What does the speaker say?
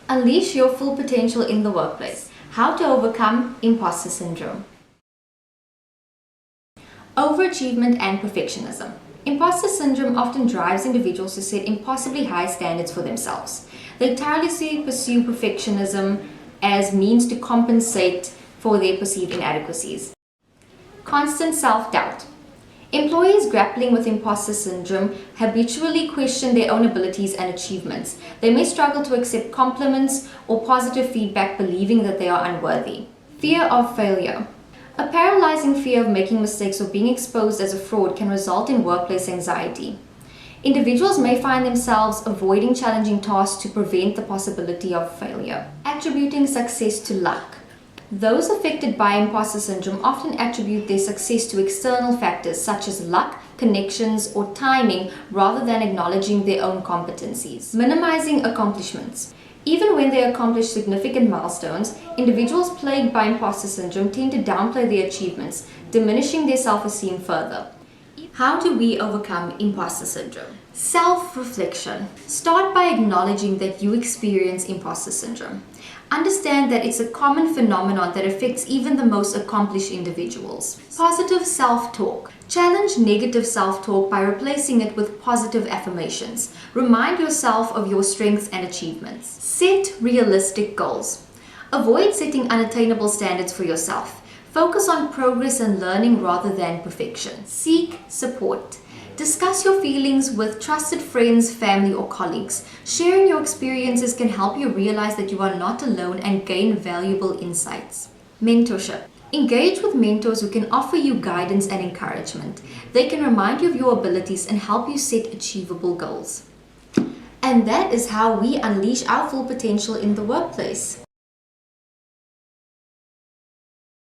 Unleash your full potential in the workplace. How to overcome imposter syndrome. Overachievement and perfectionism. Imposter syndrome often drives individuals to set impossibly high standards for themselves. They tirelessly pursue perfectionism as means to compensate for their perceived inadequacies. Constant self-doubt. Employees grappling with imposter syndrome habitually question their own abilities and achievements. They may struggle to accept compliments or positive feedback, believing that they are unworthy. Fear of failure. A paralyzing fear of making mistakes or being exposed as a fraud can result in workplace anxiety. Individuals may find themselves avoiding challenging tasks to prevent the possibility of failure. Attributing success to luck. Those affected by imposter syndrome often attribute their success to external factors such as luck, connections, or timing rather than acknowledging their own competencies. Minimizing accomplishments. Even when they accomplish significant milestones, individuals plagued by imposter syndrome tend to downplay their achievements, diminishing their self-esteem further. How do we overcome imposter syndrome? Self-reflection. Start by acknowledging that you experience imposter syndrome. Understand that it's a common phenomenon that affects even the most accomplished individuals. Positive self-talk. Challenge negative self-talk by replacing it with positive affirmations. Remind yourself of your strengths and achievements. Set realistic goals. Avoid setting unattainable standards for yourself. Focus on progress and learning rather than perfection. Seek support. Discuss your feelings with trusted friends, family, or colleagues. Sharing your experiences can help you realize that you are not alone and gain valuable insights. Mentorship. Engage with mentors who can offer you guidance and encouragement. They can remind you of your abilities and help you set achievable goals. And that is how we unleash our full potential in the workplace.